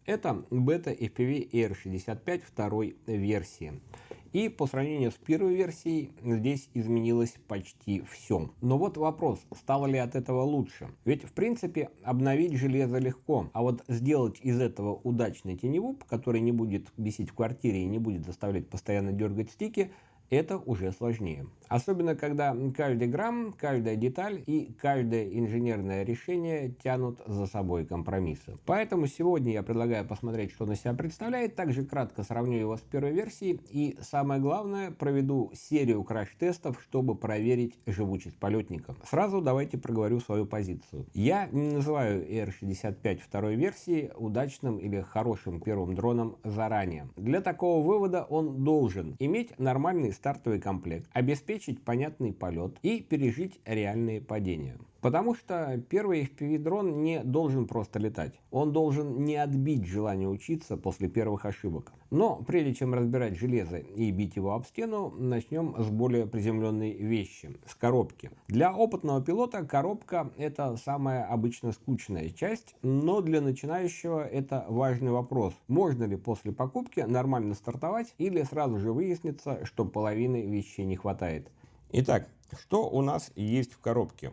Это бета FPV AIR-65 второй версии. И по сравнению с первой версией здесь изменилось почти все. Но вот вопрос, стало ли от этого лучше? Ведь в принципе обновить железо легко, а вот сделать из этого удачный теневуп, который не будет бесить в квартире и не будет заставлять постоянно дергать стики, это уже сложнее. Особенно, когда каждый грамм, каждая деталь и каждое инженерное решение тянут за собой компромиссы. Поэтому сегодня я предлагаю посмотреть, что он из себя представляет, также кратко сравню его с первой версией и, самое главное, проведу серию краш-тестов, чтобы проверить живучесть полетников. Сразу давайте проговорю свою позицию. Я не называю AIR-65 второй версии удачным или хорошим первым дроном заранее. Для такого вывода он должен иметь нормальный стартовый комплект, обеспечить понятный полет и пережить реальные падения. Потому что первый FPV-дрон не должен просто летать. Он должен не отбить желание учиться после первых ошибок. Но прежде чем разбирать железо и бить его об стену, начнем с более приземленной вещи, с коробки. Для опытного пилота коробка – это самая обычно скучная часть, но для начинающего это важный вопрос. Можно ли после покупки нормально стартовать или сразу же выяснится, что половины вещей не хватает. Итак, что у нас есть в коробке?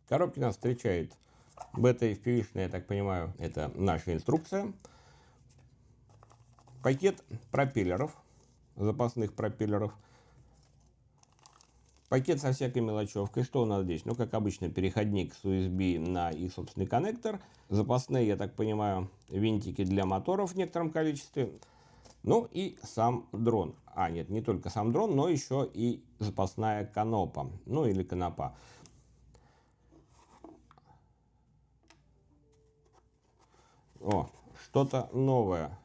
В коробке нас встречает бета FPV-шная, я так понимаю, это наша инструкция. Пакет пропеллеров, запасных пропеллеров. Пакет со всякой мелочевкой. Что у нас здесь? Ну, как обычно, переходник с USB на их собственный коннектор. Запасные, я так понимаю, винтики для моторов в некотором количестве. Ну и сам дрон. А, нет, не только сам дрон, но еще и запасная канопа. Ну или канопа. О, что-то новое.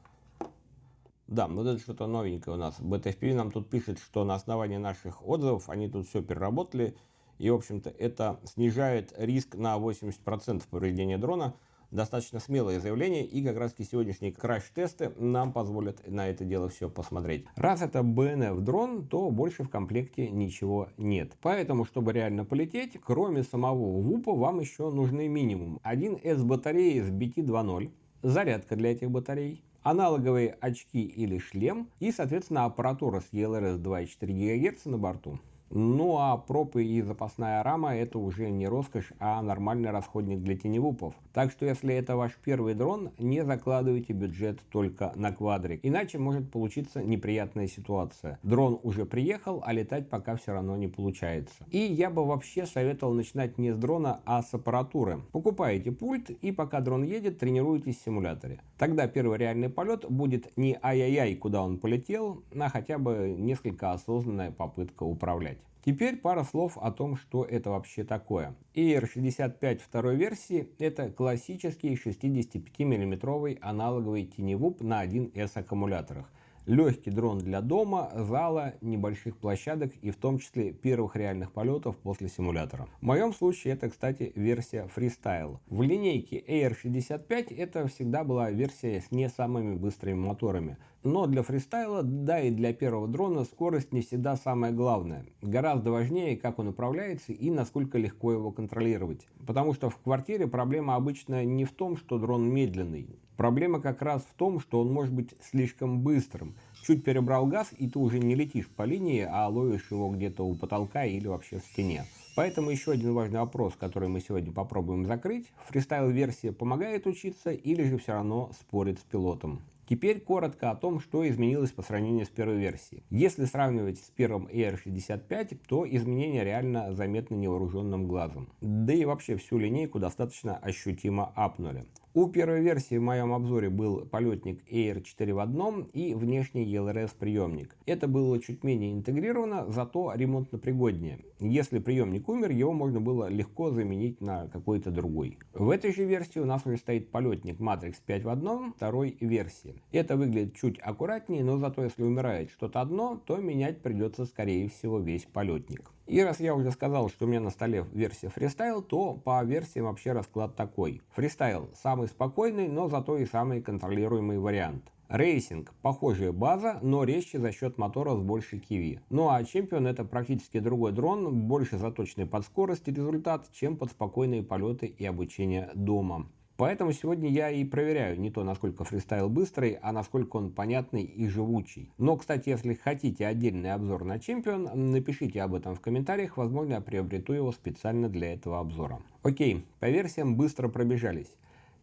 Да, вот это что-то новенькое у нас. Beta FPV нам тут пишет, что на основании наших отзывов они тут все переработали. И, в общем-то, это снижает риск на 80% повреждения дрона. Достаточно смелое заявление, и как раз сегодняшние краш-тесты нам позволят на это дело все посмотреть. Раз это BNF дрон, то больше в комплекте ничего нет. Поэтому, чтобы реально полететь, кроме самого ВУПа, вам еще нужны минимум 1 S батареи с BT 2.0, зарядка для этих батарей, аналоговые очки или шлем и, соответственно, аппаратура с ELRS 2,4 ГГц на борту. Ну а пропы и запасная рама — это уже не роскошь, а нормальный расходник для теневупов. Так что если это ваш первый дрон, не закладывайте бюджет только на квадрик, иначе может получиться неприятная ситуация. Дрон уже приехал, а летать пока все равно не получается. И я бы вообще советовал начинать не с дрона, а с аппаратуры. Покупаете пульт и пока дрон едет, тренируйтесь в симуляторе. Тогда первый реальный полет будет не ай-яй-яй, куда он полетел, а хотя бы несколько осознанная попытка управлять. Теперь пара слов о том, что это вообще такое. AIR-65 второй версии – это классический 65-мм аналоговый теневуп на 1С аккумуляторах. Легкий дрон для дома, зала, небольших площадок и в том числе первых реальных полетов после симулятора. В моем случае это, кстати, версия Freestyle. В линейке AIR-65 это всегда была версия с не самыми быстрыми моторами. Но для фристайла, да и для первого дрона скорость не всегда самое главное. Гораздо важнее, как он управляется и насколько легко его контролировать. Потому что в квартире проблема обычно не в том, что дрон медленный. Проблема как раз в том, что он может быть слишком быстрым. Чуть перебрал газ, и ты уже не летишь по линии, а ловишь его где-то у потолка или вообще в стене. Поэтому еще один важный вопрос, который мы сегодня попробуем закрыть. Фристайл-версия помогает учиться или же все равно спорит с пилотом? Теперь коротко о том, что изменилось по сравнению с первой версией. Если сравнивать с первым AIR-65, то изменения реально заметны невооруженным глазом. Да и вообще всю линейку достаточно ощутимо апнули. У первой версии в моем обзоре был полетник Air 4 в одном и внешний ELRS приемник. Это было чуть менее интегрировано, зато ремонтно пригоднее. Если приемник умер, его можно было легко заменить на какой-то другой. В этой же версии у нас уже стоит полетник Matrix 5 в одном второй версии. Это выглядит чуть аккуратнее, но зато если умирает что-то одно, то менять придется скорее всего весь полетник. И раз я уже сказал, что у меня на столе версия Freestyle, то по версиям вообще расклад такой. Freestyle самый спокойный, но зато и самый контролируемый вариант. Рейсинг – похожая база, но резче за счет мотора с большей киви. Ну а Champion – это практически другой дрон, больше заточенный под скорость и результат, чем под спокойные полеты и обучение дома. Поэтому сегодня я и проверяю не то, насколько фристайл быстрый, а насколько он понятный и живучий. Но, кстати, если хотите отдельный обзор на Champion, напишите об этом в комментариях, возможно, я приобрету его специально для этого обзора. Окей, по версиям быстро пробежались.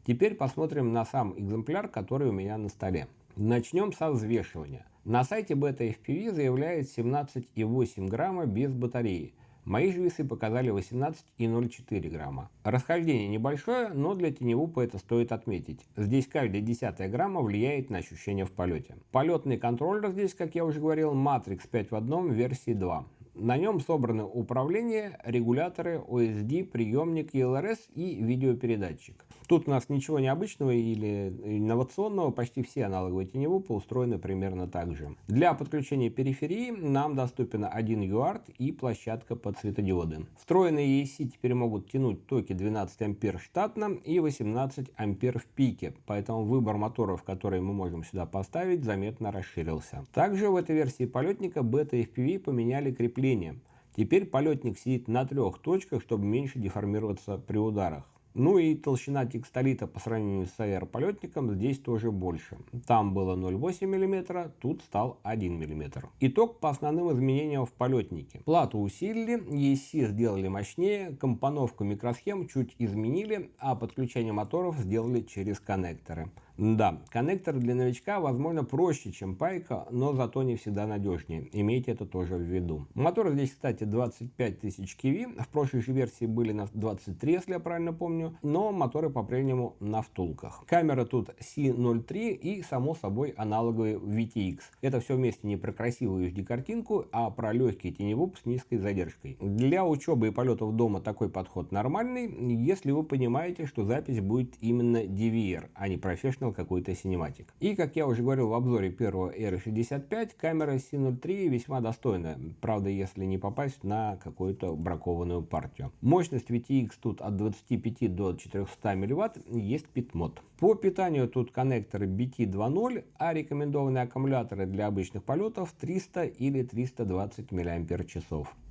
Теперь посмотрим на сам экземпляр, который у меня на столе. Начнем со взвешивания. На сайте BetaFPV заявляет 17,8 грамма без батареи. Мои же весы показали 18,04 грамма. Расхождение небольшое, но для теневупа это стоит отметить. Здесь каждая 10 грамма влияет на ощущения в полете. Полетный контроллер здесь, как я уже говорил, Matrix 5 в одном версии 2. На нем собраны управление, регуляторы, OSD, приемник ELRS и видеопередатчик. Тут у нас ничего необычного или инновационного, почти все аналоговые теневупы устроены примерно так же. Для подключения периферии нам доступен один UART и площадка под светодиоды. Встроенные ESC теперь могут тянуть токи 12 ампер штатно и 18 ампер в пике, поэтому выбор моторов, которые мы можем сюда поставить, заметно расширился. Также в этой версии полетника BetaFPV поменяли крепление. Теперь полетник сидит на 3 точках, чтобы меньше деформироваться при ударах. Ну и толщина текстолита по сравнению с AR-полетником здесь тоже больше. Там было 0,8 мм, тут стал 1 мм. Итог по основным изменениям в полетнике. Плату усилили, ESC сделали мощнее, компоновку микросхем чуть изменили, а подключение моторов сделали через коннекторы. Да, коннектор для новичка, возможно, проще, чем пайка, но зато не всегда надежнее. Имейте это тоже в виду. Моторы здесь, кстати, 25 тысяч киви. В прошлой же версии были на 23, если я правильно помню. Но моторы по-прежнему на втулках. Камера тут C03 и, само собой, аналоговый VTX. Это все вместе не про красивую HD-картинку, а про легкий теневуп с низкой задержкой. Для учебы и полетов дома такой подход нормальный, если вы понимаете, что запись будет именно DVR, а не Professional какой-то синематик. И, как я уже говорил в обзоре первого R65, камера C03 весьма достойная. Правда, если не попасть на какую-то бракованную партию. Мощность VTX тут от 25 до 400 мВт, есть питмод. По питанию тут коннекторы BT 2.0, а рекомендованные аккумуляторы для обычных полетов 300 или 320 мАч.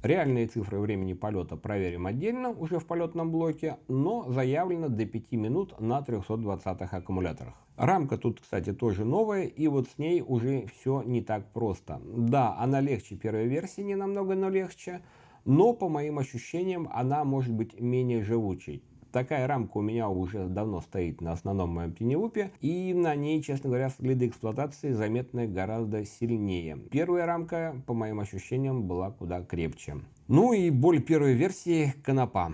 Реальные цифры времени полета проверим отдельно, уже в полетном блоке, но заявлено до 5 минут на 320 аккумуляторах. Рамка тут, кстати, тоже новая, и вот с ней уже все не так просто. Да, она легче первой версии, не намного, но легче, но по моим ощущениям она может быть менее живучей. Такая рамка у меня уже давно стоит на основном моем теневупе, и на ней, честно говоря, следы эксплуатации заметны гораздо сильнее. Первая рамка, по моим ощущениям, была куда крепче. Ну и боль первой версии — конопа.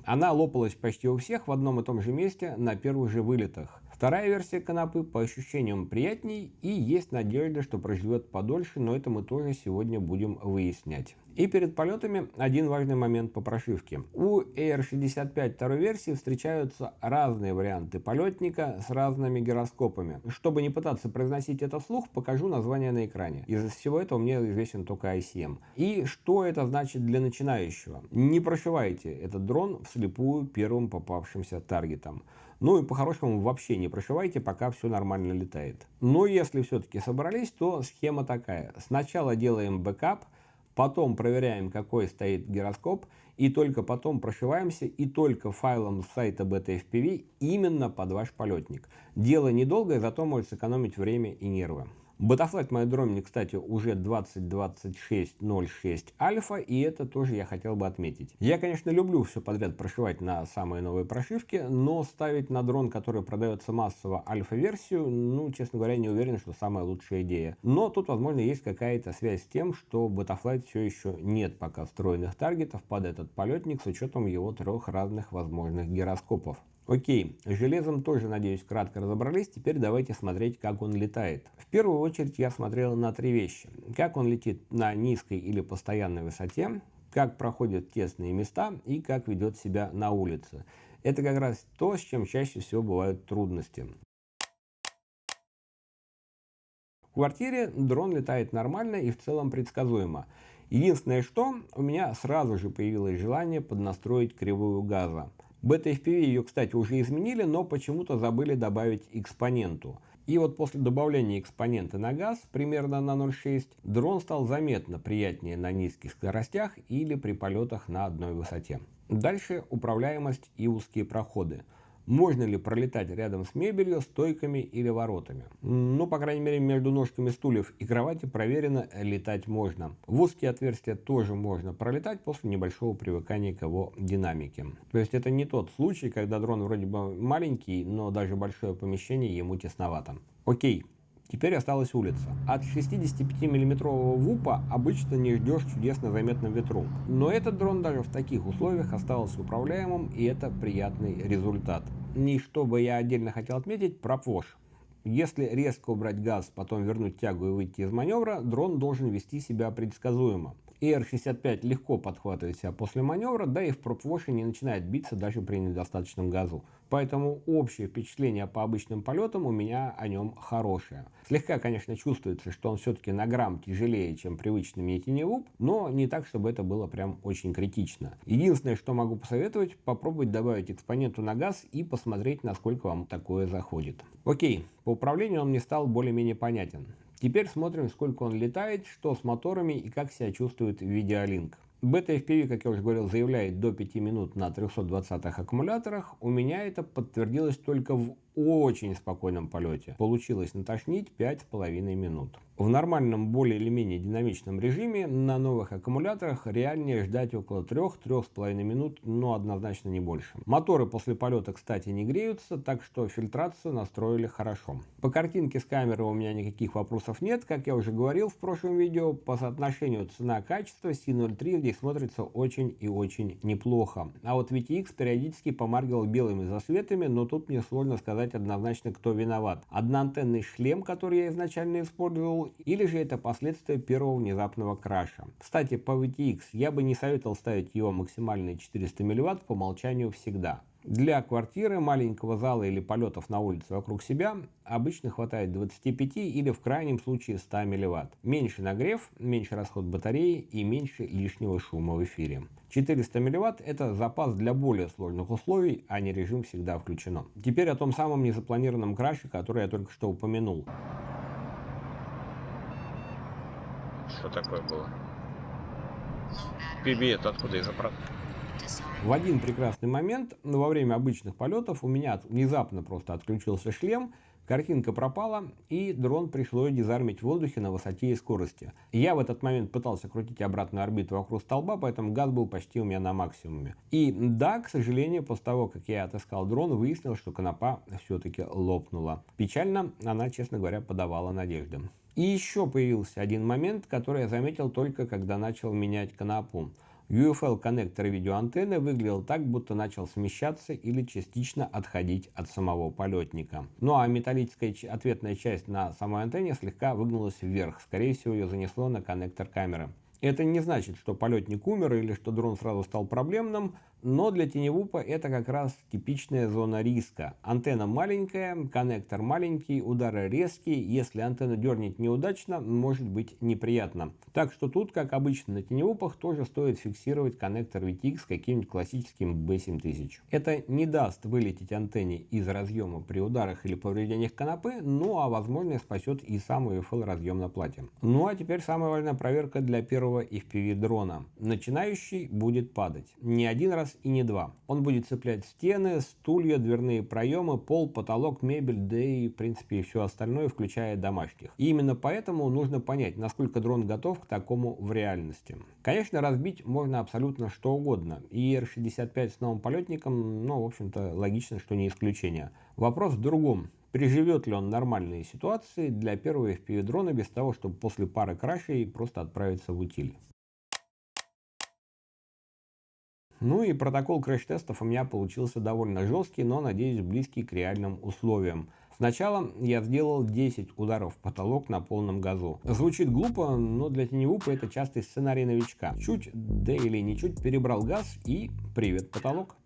Она лопалась почти у всех в одном и том же месте на первых же вылетах. Вторая версия конопы по ощущениям приятней, и есть надежда, что проживет подольше, но это мы тоже сегодня будем выяснять. И перед полетами один важный момент по прошивке. У AR65 второй версии встречаются разные варианты полетника с разными гироскопами. Чтобы не пытаться произносить это вслух, покажу название на экране. Из всего этого мне известен только ICM. И что это значит для начинающего? Не прошивайте этот дрон вслепую первым попавшимся таргетом. Ну и по-хорошему вообще не прошивайте, пока все нормально летает. Но если все-таки собрались, то схема такая. Сначала делаем бэкап, потом проверяем, какой стоит гироскоп, и только потом прошиваемся, и только файлом с сайта BetaFPV именно под ваш полетник. Дело недолгое, зато может сэкономить время и нервы. Betaflight моей дроне, кстати, уже 2026.06 альфа, и это тоже я хотел бы отметить. Я, конечно, люблю все подряд прошивать на самые новые прошивки, но ставить на дрон, который продается массово, альфа-версию, ну, честно говоря, не уверен, что самая лучшая идея. Но тут, возможно, есть какая-то связь с тем, что в Betaflight все еще нет пока встроенных таргетов под этот полетник с учетом его 3 разных возможных гироскопов. Окей, с железом тоже, надеюсь, кратко разобрались. Теперь давайте смотреть, как он летает. В первую очередь я смотрел на 3 вещи. Как он летит на низкой или постоянной высоте, как проходят тесные места и как ведет себя на улице. Это как раз то, с чем чаще всего бывают трудности. В квартире дрон летает нормально и в целом предсказуемо. Единственное, что у меня сразу же появилось желание поднастроить кривую газа. BetaFPV ее, кстати, уже изменили, но почему-то забыли добавить экспоненту. И вот после добавления экспонента на газ, примерно на 0,6, дрон стал заметно приятнее на низких скоростях или при полетах на одной высоте. Дальше управляемость и узкие проходы. Можно ли пролетать рядом с мебелью, стойками или воротами? Ну, по крайней мере, между ножками стульев и кровати проверено, летать можно. В узкие отверстия тоже можно пролетать после небольшого привыкания к его динамике. То есть это не тот случай, когда дрон вроде бы маленький, но даже большое помещение ему тесновато. Окей. Теперь осталась улица. От 65-миллиметрового ВУПа обычно не ждешь чудес на заметном ветру. Но этот дрон даже в таких условиях остался управляемым, и это приятный результат. И что бы я отдельно хотел отметить, про ПВОШ. Если резко убрать газ, потом вернуть тягу и выйти из маневра, дрон должен вести себя предсказуемо. ИР-65 легко подхватывает себя после маневра, да и в пропвоше не начинает биться даже при недостаточном газу. Поэтому общее впечатление по обычным полетам у меня о нем хорошее. Слегка, конечно, чувствуется, что он все-таки на грамм тяжелее, чем привычный мне теневуп, но не так, чтобы это было прям очень критично. Единственное, что могу посоветовать, попробовать добавить экспоненту на газ и посмотреть, насколько вам такое заходит. Окей, по управлению он мне стал более-менее понятен. Теперь смотрим, сколько он летает, что с моторами и как себя чувствует Видеолинк. Бета-FPV, как я уже говорил, заявляет до 5 минут на 320-х аккумуляторах. У меня это подтвердилось только в очень спокойном полете. Получилось натошнить 5,5 минут. В нормальном, более или менее динамичном режиме на новых аккумуляторах реальнее ждать около 3-3,5 минут, но однозначно не больше. Моторы после полета, кстати, не греются, так что фильтрацию настроили хорошо. По картинке с камеры у меня никаких вопросов нет. Как я уже говорил в прошлом видео, по соотношению цена-качество C03 здесь смотрится очень и очень неплохо. А вот VTX периодически помаргивал белыми засветами, но тут мне сложно сказать однозначно, кто виноват. Одноантенный шлем, который я изначально использовал, или же это последствия первого внезапного краша. Кстати, по VTX я бы не советовал ставить его максимальные 400 мВт по умолчанию всегда. Для квартиры, маленького зала или полетов на улице вокруг себя обычно хватает 25 или в крайнем случае 100 мВт. Меньше нагрев, меньше расход батареи и меньше лишнего шума в эфире. 400 мВт – это запас для более сложных условий, а не режим всегда включено. Теперь о том самом незапланированном краше, который я только что упомянул. Что такое было? PB это откуда из аппарата? В один прекрасный момент, во время обычных полетов, у меня внезапно просто отключился шлем, картинка пропала, и дрон пришлось дизармить в воздухе на высоте и скорости. Я в этот момент пытался крутить обратную орбиту вокруг столба, поэтому газ был почти у меня на максимуме. И да, к сожалению, после того, как я отыскал дрон, выяснилось, что конопа все-таки лопнула. Печально, она, честно говоря, подавала надежды. И еще появился один момент, который я заметил только когда начал менять конопу. UFL-коннектор видеоантенны выглядел так, будто начал смещаться или частично отходить от самого полетника. Ну а металлическая ответная часть на самой антенне слегка выгнулась вверх. Скорее всего, ее занесло на коннектор камеры. Это не значит, что полетник умер или что дрон сразу стал проблемным, но для теневупа это как раз типичная зона риска. Антенна маленькая, коннектор маленький, удары резкие, если антенну дернуть неудачно, может быть неприятно. Так что тут, как обычно на теневупах, тоже стоит фиксировать коннектор VTX с каким-нибудь классическим B7000. Это не даст вылететь антенне из разъема при ударах или повреждениях конопы, ну а возможно спасет и сам UFL разъем на плате. Ну а теперь самая важная проверка для первого FPV дрона. Начинающий будет падать. Не один раз и не два. Он будет цеплять стены, стулья, дверные проемы, пол, потолок, мебель, да и в принципе и все остальное, включая домашних. И именно поэтому нужно понять, насколько дрон готов к такому в реальности. Конечно, разбить можно абсолютно что угодно. И IR-65 с новым полетником, ну, в общем-то, логично, что не исключение. Вопрос в другом. Переживет ли он нормальные ситуации для первого FPV дрона без того, чтобы после пары крашей просто отправиться в утиль. Ну и протокол крэш-тестов у меня получился довольно жесткий, но, надеюсь, близкий к реальным условиям. Сначала я сделал 10 ударов в потолок на полном газу. Звучит глупо, но для теневупа это частый сценарий новичка. Чуть, да или не чуть, перебрал газ и привет потолок.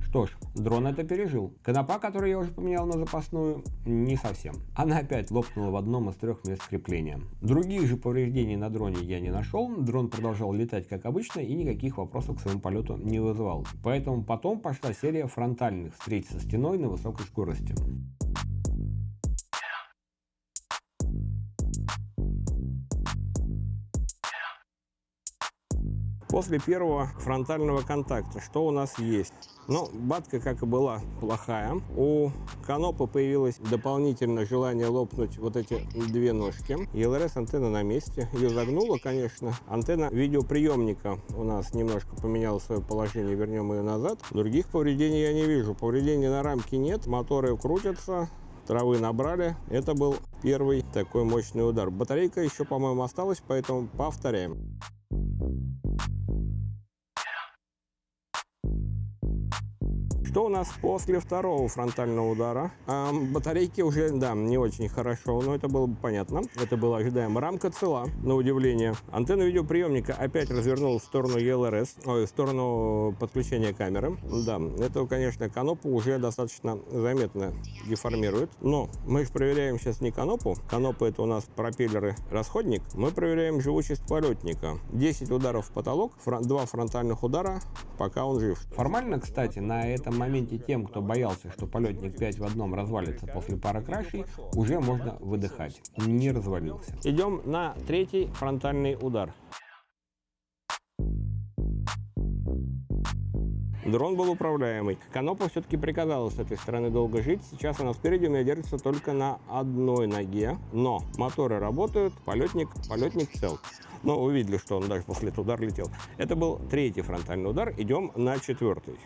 Что ж, дрон это пережил. Конопа, которую я уже поменял на запасную, не совсем. Она опять лопнула в одном из 3 мест крепления. Других же повреждений на дроне я не нашел. Дрон продолжал летать как обычно и никаких вопросов к своему полету не вызывал. Поэтому потом пошла серия фронтальных встреч со стеной на высокой скорости. После первого фронтального контакта что у нас есть? Ну, батка, как и была, плохая. У Канопы появилось дополнительное желание лопнуть вот эти 2 ножки. ELRS антенна на месте. Ее загнуло, конечно. Антенна видеоприемника у нас немножко поменяла свое положение. Вернем ее назад. Других повреждений я не вижу. Повреждений на рамке нет. Моторы крутятся. Травы набрали. Это был первый такой мощный удар. Батарейка еще, по-моему, осталась, поэтому повторяем. Что у нас после второго фронтального удара? Батарейки уже, да, не очень хорошо, но это было бы понятно. Это было ожидаемо. Рамка цела, на удивление. Антенна видеоприемника опять развернулась в сторону ELRS, в сторону подключения камеры. Да, это, конечно, Канопу уже достаточно заметно деформирует. Но мы же проверяем сейчас не Канопу. Канопа — это у нас пропеллеры-расходник. Мы проверяем живучесть полетника. 10 ударов в потолок, 2 фронтальных удара, пока он жив. Формально, кстати, на этом моменте тем, кто боялся, что полетник 5 в 1 развалится после пары крашей, уже можно выдыхать. Не развалился. Идем на 3-й фронтальный удар. Дрон был управляемый. Канопа все-таки приказала с этой стороны долго жить. Сейчас она спереди у меня держится только на одной ноге. Но моторы работают, полетник цел. Но вы видели, что он даже после этого удара летел. Это был 3-й фронтальный удар. Идем на 4-й.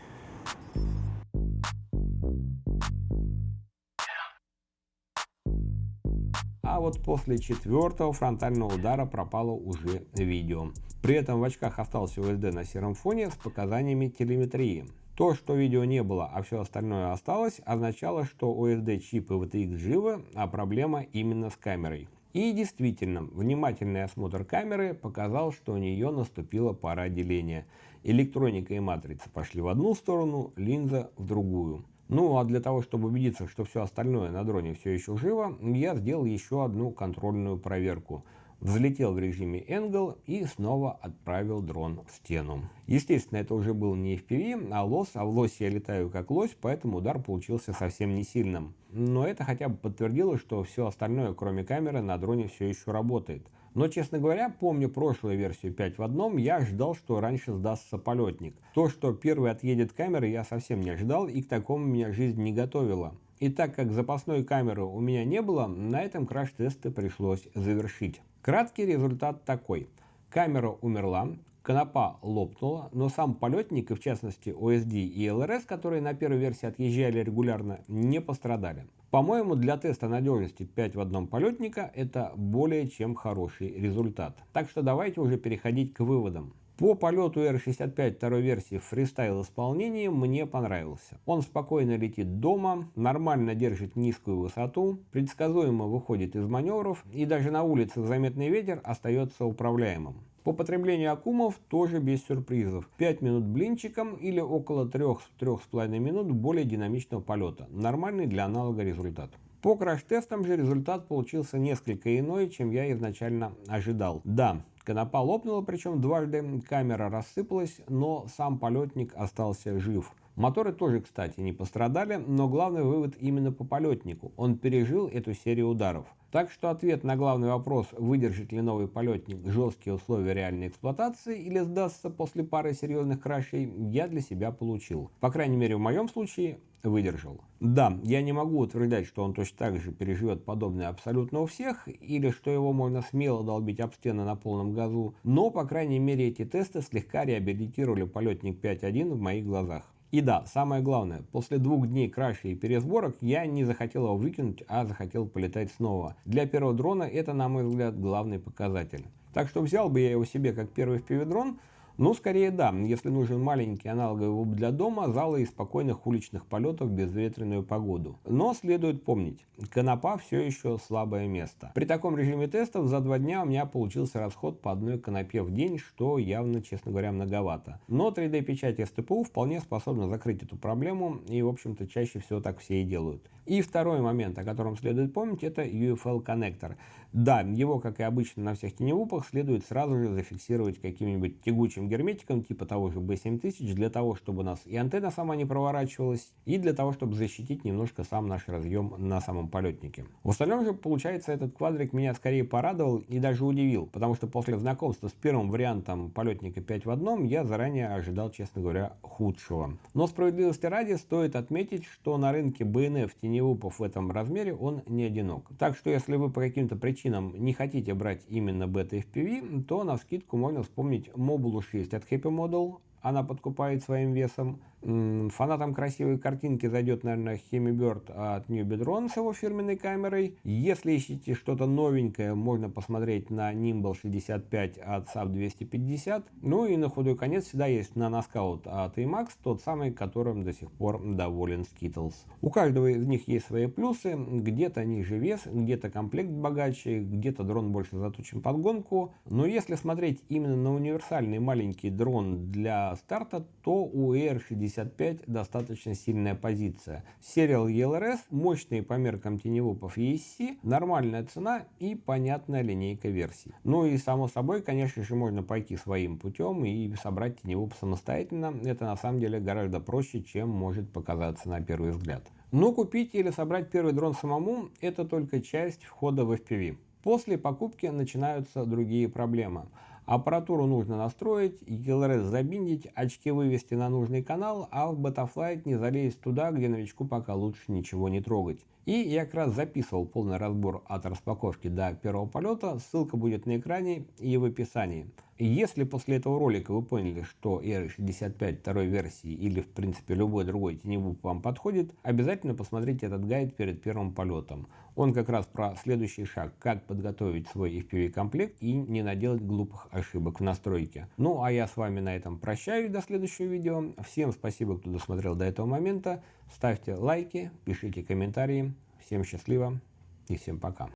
А вот после 4-го фронтального удара пропало уже видео. При этом в очках остался USD на сером фоне с показаниями телеметрии. То, что видео не было, а все остальное осталось, означало, что USD-чип и VTX живы, а проблема именно с камерой. И действительно, внимательный осмотр камеры показал, что у нее наступила пора деления. Электроника и матрица пошли в одну сторону, линза в другую. Ну а для того, чтобы убедиться, что все остальное на дроне все еще живо, я сделал еще одну контрольную проверку. Взлетел в режиме Angle и снова отправил дрон в стену. Естественно, это уже был не FPV, а лос, а в лосе я летаю как лось, поэтому удар получился совсем не сильным. Но это хотя бы подтвердило, что все остальное, кроме камеры, на дроне все еще работает. Но, честно говоря, помню прошлую версию 5 в 1, я ожидал, что раньше сдастся полетник. То, что первый отъедет камеры, я совсем не ожидал, и к такому меня жизнь не готовила. И так как запасной камеры у меня не было, на этом краш-тесты пришлось завершить. Краткий результат такой. Камера умерла, конопа лопнула, но сам полетник, и в частности OSD и LRS, которые на первой версии отъезжали регулярно, не пострадали. По-моему, для теста надежности 5 в 1 полетника это более чем хороший результат. Так что давайте уже переходить к выводам. По полету R65 второй версии в фристайл исполнении мне понравился. Он спокойно летит дома, нормально держит низкую высоту, предсказуемо выходит из маневров и даже на улице заметный ветер остается управляемым. По потреблению аккумов тоже без сюрпризов. 5 минут блинчиком или около 3-3,5 минут более динамичного полета. Нормальный для аналога результат. По краш-тестам же результат получился несколько иной, чем я изначально ожидал. Да, конопа лопнула, причем дважды, камера рассыпалась, но сам полетник остался жив. Моторы тоже, кстати, не пострадали, но главный вывод именно по полетнику. Он пережил эту серию ударов. Так что ответ на главный вопрос, выдержит ли новый полетник жесткие условия реальной эксплуатации или сдастся после пары серьезных крашей, я для себя получил. По крайней мере, в моем случае выдержал. Да, я не могу утверждать, что он точно так же переживет подобное абсолютно у всех, или что его можно смело долбить об стены на полном газу, но, по крайней мере, эти тесты слегка реабилитировали полетник 5.1 в моих глазах. И да, самое главное, после 2 дней крашей и пересборок я не захотел его выкинуть, а захотел полетать снова. Для первого дрона это, на мой взгляд, главный показатель. Так что взял бы я его себе как первый FPV-дрон, Ну, скорее да, если нужен маленький аналоговый ВУП для дома, зала и спокойных уличных полетов в безветренную погоду. Но следует помнить, канопа все еще слабое место. При таком режиме тестов за 2 дня у меня получился расход по одной канопе в день, что явно, честно говоря, многовато. Но 3D-печать СТПУ вполне способна закрыть эту проблему, и, в общем-то, чаще всего так все и делают. И второй момент, о котором следует помнить, это UFL-коннектор. Да, его, как и обычно на всех теневупах, следует сразу же зафиксировать каким-нибудь тягучим герметиком, типа того же B7000, для того, чтобы у нас и антенна сама не проворачивалась, и для того, чтобы защитить немножко сам наш разъем на самом полетнике. В остальном же, получается, этот квадрик меня скорее порадовал и даже удивил, потому что после знакомства с первым вариантом полетника 5 в одном я заранее ожидал, честно говоря, худшего. Но справедливости ради стоит отметить, что на рынке BNF теневупов в этом размере он не одинок. Так что если вы по каким-то причинам не хотите брать именно бета-FPV, то навскидку можно вспомнить Mobulu 6 от Happy Model. Она подкупает своим весом. Фанатам красивой картинки зайдет, наверное, Hemibird от New Bedron с его фирменной камерой. Если ищете что-то новенькое, можно посмотреть на Nimble 65 от SAP 250. Ну и на худой конец всегда есть Nanoscout от IMAX, тот самый, которым до сих пор доволен Skittles. У каждого из них есть свои плюсы. Где-то ниже вес, где-то комплект богаче, где-то дрон больше заточен под гонку. Но если смотреть именно на универсальный маленький дрон для старта, то у AR-65 достаточно сильная позиция. Serial ELRS, мощные по меркам теневупов ESC, нормальная цена и понятная линейка версий. Ну и само собой, конечно же, можно пойти своим путем и собрать теневуп самостоятельно. Это на самом деле гораздо проще, чем может показаться на первый взгляд. Но купить или собрать первый дрон самому – это только часть входа в FPV. После покупки начинаются другие проблемы. Аппаратуру нужно настроить, ELRS забиндить, очки вывести на нужный канал, а в Betaflight не залезть туда, где новичку пока лучше ничего не трогать. И я как раз записывал полный разбор от распаковки до первого полета, ссылка будет на экране и в описании. Если после этого ролика вы поняли, что AR-65 второй версии или в принципе любой другой теневуп вам подходит, обязательно посмотрите этот гайд перед первым полетом. Он как раз про следующий шаг, как подготовить свой FPV-комплект и не наделать глупых ошибок в настройке. Ну а я с вами на этом прощаюсь до следующего видео. Всем спасибо, кто досмотрел до этого момента. Ставьте лайки, пишите комментарии. Всем счастливо и всем пока.